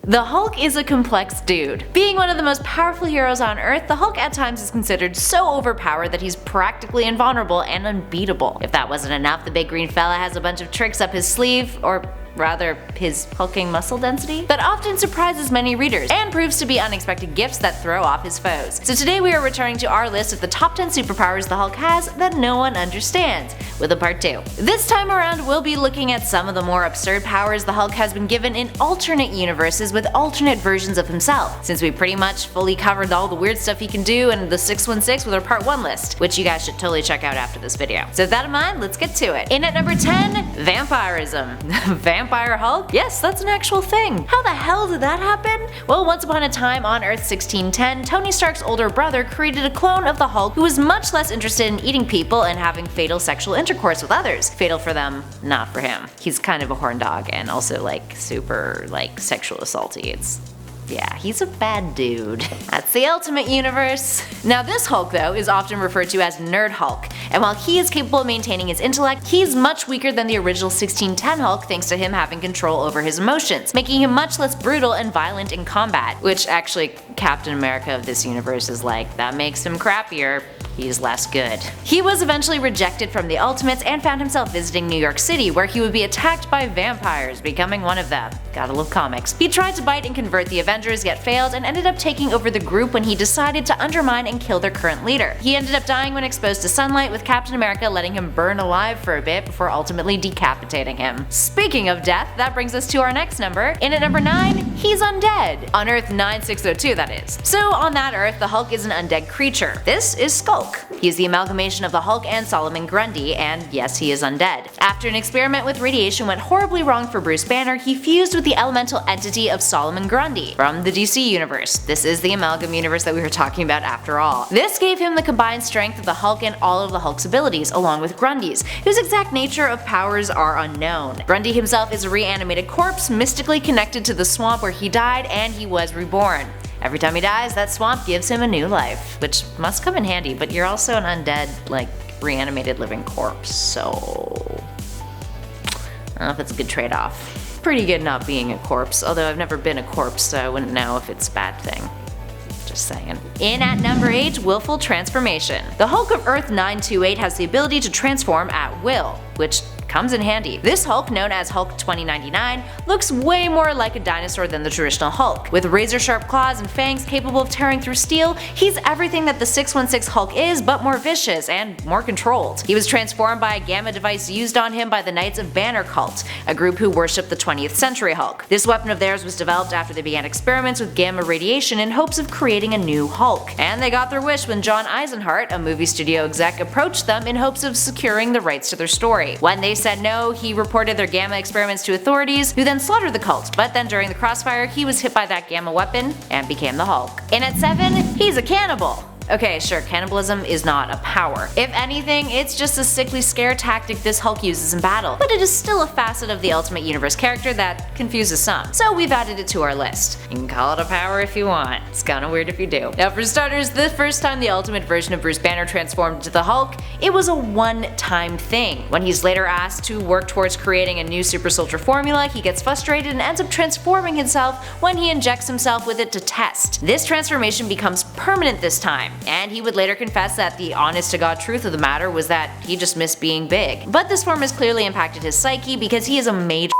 The Hulk is a complex dude. Being one of the most powerful heroes on Earth, the Hulk at times is considered so overpowered that he's practically invulnerable and unbeatable. If that wasn't enough, the big green fella has a bunch of tricks up his sleeve, or rather, his hulking muscle density, that often surprises many readers and proves to be unexpected gifts that throw off his foes. So today we are returning to our list of the top 10 superpowers the Hulk has that no one understands, with a part 2. This time around we'll be looking at some of the more absurd powers the Hulk has been given in alternate universes with alternate versions of himself, since we pretty much fully covered all the weird stuff he can do in the 616 with our part 1 list, which you guys should totally check out after this video. So with that in mind, let's get to it. In at number 10, vampirism. Vampire Hulk? Yes, that's an actual thing. How the hell did that happen? Well, once upon a time on Earth 1610, Tony Stark's older brother created a clone of the Hulk who was much less interested in eating people and having fatal sexual intercourse with others. Fatal for them, not for him. He's kind of a horn dog and also super sexual assaulty. Yeah, he's a bad dude. That's the ultimate universe. Now this Hulk though is often referred to as Nerd Hulk, and while he is capable of maintaining his intellect, he's much weaker than the original 1610 Hulk thanks to him having control over his emotions, making him much less brutal and violent in combat, which actually Captain America of this universe is like, that makes him crappier. He's less good. He was eventually rejected from the Ultimates and found himself visiting New York City where he would be attacked by vampires, becoming one of them. Gotta love comics. He tried to bite and convert the Avengers yet failed and ended up taking over the group when he decided to undermine and kill their current leader. He ended up dying when exposed to sunlight, with Captain America letting him burn alive for a bit before ultimately decapitating him. Speaking of death, that brings us to our next number. In at number 9, he's undead. On Earth 9602 that is. So on that Earth, the Hulk is an undead creature. This is Skulk. He is the amalgamation of the Hulk and Solomon Grundy, and yes, he is undead. After an experiment with radiation went horribly wrong for Bruce Banner, he fused with the elemental entity of Solomon Grundy from the DC universe. This is the amalgam universe that we were talking about after all. This gave him the combined strength of the Hulk and all of the Hulk's abilities, along with Grundy's, whose exact nature of powers are unknown. Grundy himself is a reanimated corpse, mystically connected to the swamp where he died, and he was reborn. Every time he dies, that swamp gives him a new life, which must come in handy, but you're also an undead, reanimated living corpse, so I don't know if it's a good trade-off. Pretty good not being a corpse, although I've never been a corpse, so I wouldn't know if it's a bad thing. Just saying. In at number 8, willful transformation. The Hulk of Earth 928 has the ability to transform at will, which comes in handy. This Hulk, known as Hulk 2099, looks way more like a dinosaur than the traditional Hulk. With razor-sharp claws and fangs capable of tearing through steel, he's everything that the 616 Hulk is, but more vicious and more controlled. He was transformed by a gamma device used on him by the Knights of Banner cult, a group who worshipped the 20th century Hulk. This weapon of theirs was developed after they began experiments with gamma radiation in hopes of creating a new Hulk. And they got their wish when John Eisenhart, a movie studio exec, approached them in hopes of securing the rights to their story. When they said no, he reported their gamma experiments to authorities, who then slaughtered the cult, but then during the crossfire he was hit by that gamma weapon and became the Hulk. In at 7, he's a cannibal. Okay, sure, cannibalism is not a power. If anything, it's just a sickly scare tactic this Hulk uses in battle, but it is still a facet of the Ultimate Universe character that confuses some, so we've added it to our list. You can call it a power if you want. It's kinda weird if you do. Now for starters, the first time the Ultimate version of Bruce Banner transformed into the Hulk, it was a one-time thing. When he's later asked to work towards creating a new super soldier formula, he gets frustrated and ends up transforming himself when he injects himself with it to test. This transformation becomes permanent this time, and he would later confess that the honest-to-God truth of the matter was that he just missed being big. But this form has clearly impacted his psyche because he is a major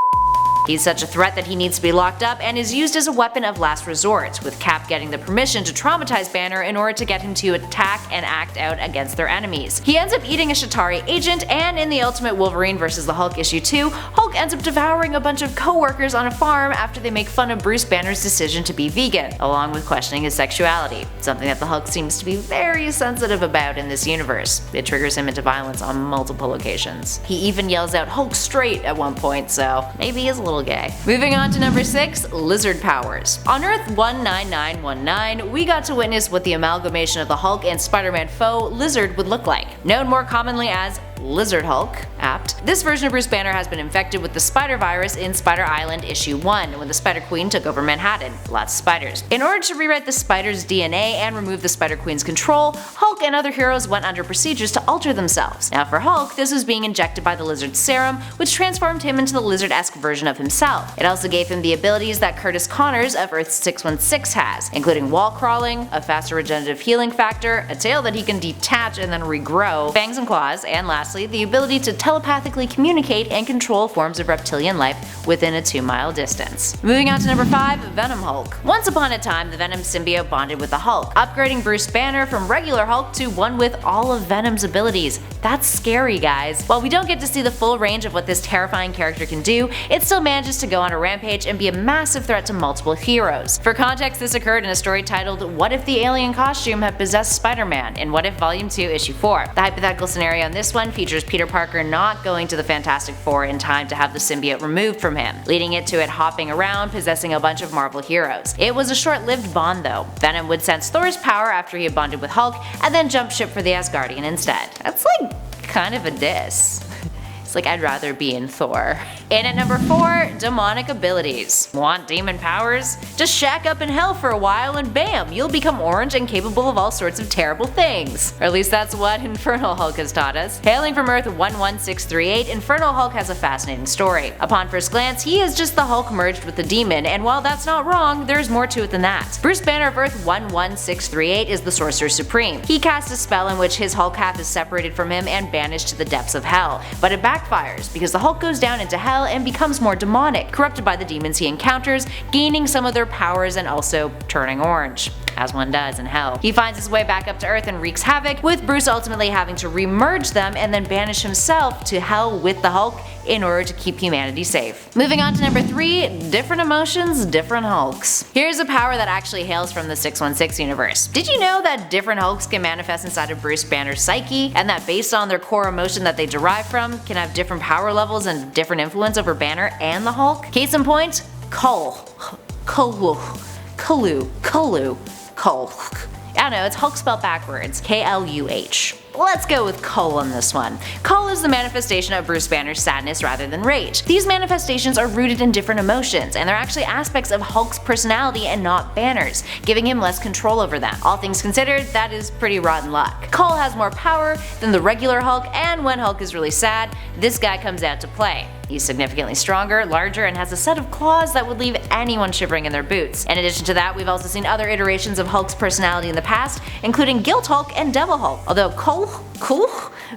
He's such a threat that he needs to be locked up and is used as a weapon of last resort, with Cap getting the permission to traumatize Banner in order to get him to attack and act out against their enemies. He ends up eating a Chitauri agent, and in the Ultimate Wolverine vs. the Hulk issue 2, Hulk ends up devouring a bunch of co-workers on a farm after they make fun of Bruce Banner's decision to be vegan, along with questioning his sexuality, something that the Hulk seems to be very sensitive about in this universe. It triggers him into violence on multiple occasions. He even yells out "Hulk straight" at one point, so maybe he's a little gay. Moving on to number 6, lizard powers. On Earth 19919, we got to witness what the amalgamation of the Hulk and Spider-Man foe Lizard would look like. Known more commonly as Lizard Hulk, apt. This version of Bruce Banner has been infected with the spider virus in Spider Island issue 1, when the Spider Queen took over Manhattan. Lots of spiders. In order to rewrite the spider's DNA and remove the Spider Queen's control, Hulk and other heroes went under procedures to alter themselves. Now for Hulk, this was being injected by the lizard's serum, which transformed him into the lizard-esque version of himself. It also gave him the abilities that Curtis Connors of Earth 616 has, including wall crawling, a faster regenerative healing factor, a tail that he can detach and then regrow, fangs and claws, and lastly, the ability to telepathically communicate and control forms of reptilian life within a 2-mile distance. Moving on to number 5, Venom Hulk. Once upon a time, the Venom symbiote bonded with the Hulk, upgrading Bruce Banner from regular Hulk to one with all of Venom's abilities. That's scary, guys. While we don't get to see the full range of what this terrifying character can do, it still manages to go on a rampage and be a massive threat to multiple heroes. For context, this occurred in a story titled What If the Alien Costume Had Possessed Spider-Man in What If Volume 2 Issue 4. The hypothetical scenario in this one features Peter Parker not going to the Fantastic Four in time to have the symbiote removed from him, leading it to it hopping around possessing a bunch of Marvel heroes. It was a short-lived bond though. Venom would sense Thor's power after he had bonded with Hulk and then jump ship for the Asgardian instead. That's like kind of a diss. It's like I'd rather be in Thor. In at number 4, demonic abilities. Want demon powers? Just shack up in hell for a while and bam, you'll become orange and capable of all sorts of terrible things. Or at least that's what Infernal Hulk has taught us. Hailing from Earth 11638, Infernal Hulk has a fascinating story. Upon first glance, he is just the Hulk merged with the demon, and while that's not wrong, there's more to it than that. Bruce Banner of Earth 11638 is the Sorcerer Supreme. He casts a spell in which his Hulk half is separated from him and banished to the depths of hell, but it backfires because the Hulk goes down into hell and becomes more demonic, corrupted by the demons he encounters, gaining some of their powers and also turning orange, as one does in hell. He finds his way back up to Earth and wreaks havoc, with Bruce ultimately having to remerge them and then banish himself to hell with the Hulk in order to keep humanity safe. Moving on to number 3, different emotions, different Hulks. Here's a power that actually hails from the 616 universe. Did you know that different Hulks can manifest inside of Bruce Banner's psyche, and that based on their core emotion that they derive from, can have different power levels and different influence over Banner and the Hulk? Case in point, Kul. I don't know, it's Hulk spelled backwards. K-L-U-H. Let's go with Kul on this one. Kul is the manifestation of Bruce Banner's sadness rather than rage. These manifestations are rooted in different emotions, and they're actually aspects of Hulk's personality and not Banner's, giving him less control over them. All things considered, that is pretty rotten luck. Kul has more power than the regular Hulk, and when Hulk is really sad, this guy comes out to play. He's significantly stronger, larger, and has a set of claws that would leave anyone shivering in their boots. In addition to that, we've also seen other iterations of Hulk's personality in the past, including Guilt Hulk and Devil Hulk, although Kul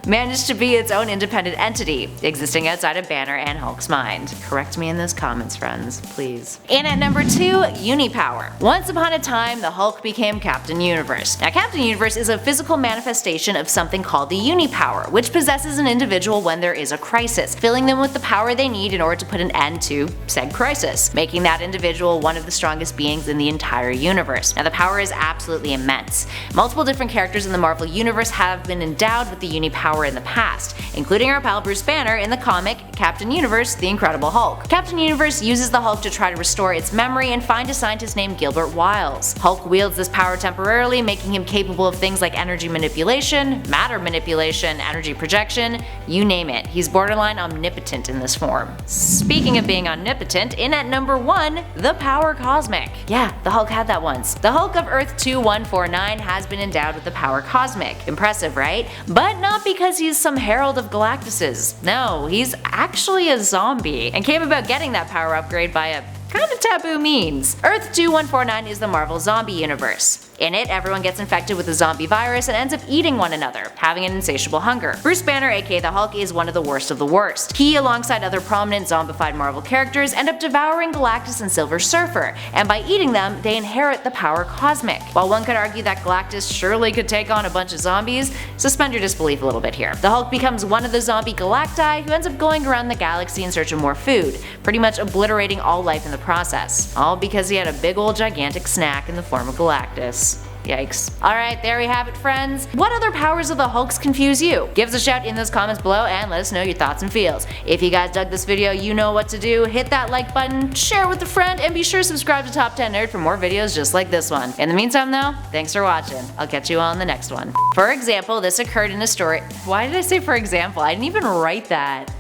managed to be its own independent entity, existing outside of Banner and Hulk's mind. Correct me in those comments, friends, please. In at number 2, UNI-POWER. Once upon a time, the Hulk became Captain Universe. Now, Captain Universe is a physical manifestation of something called the UNI-POWER, which possesses an individual when there is a crisis, filling them with the power they need in order to put an end to said crisis, making that individual one of the strongest beings in the entire universe. Now, the power is absolutely immense. Multiple different characters in the Marvel Universe have been endowed with the UNI-POWER in the past, including our pal Bruce Banner in the comic Captain Universe: The Incredible Hulk. Captain Universe uses the Hulk to try to restore its memory and find a scientist named Gilbert Wiles. Hulk wields this power temporarily, making him capable of things like energy manipulation, matter manipulation, energy projection, you name it. He's borderline omnipotent in this form. Speaking of being omnipotent, in at number 1, the power cosmic. Yeah, the Hulk had that once. The Hulk of Earth 2149 has been endowed with the power cosmic. Impressive, right? But not because he's some herald of Galactus's. No, he's actually a zombie, and came about getting that power upgrade by a kind of taboo means. Earth 2149 is the Marvel zombie universe. In it, everyone gets infected with the zombie virus and ends up eating one another, having an insatiable hunger. Bruce Banner, aka the Hulk, is one of the worst of the worst. He, alongside other prominent zombified Marvel characters, end up devouring Galactus and Silver Surfer, and by eating them, they inherit the power cosmic. While one could argue that Galactus surely could take on a bunch of zombies, suspend your disbelief a little bit here. The Hulk becomes one of the zombie Galacti who ends up going around the galaxy in search of more food, pretty much obliterating all life in the process. All because he had a big old gigantic snack in the form of Galactus. Yikes. Alright, there we have it, friends. What other powers of the Hulks confuse you? Give us a shout in those comments below and let us know your thoughts and feels. If you guys dug this video, you know what to do. Hit that like button, share with a friend, and be sure to subscribe to Top 10 Nerd for more videos just like this one. In the meantime though, thanks for watching. I'll catch you all in the next one. For example, this occurred in a story. Why did I say for example? I didn't even write that.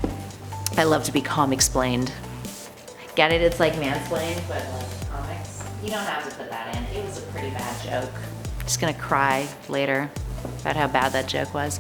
I love to be comic-explained. Get it? It's like mansplained, but like comics. You don't have to put that in. It was a pretty bad joke. Just gonna cry later about how bad that joke was.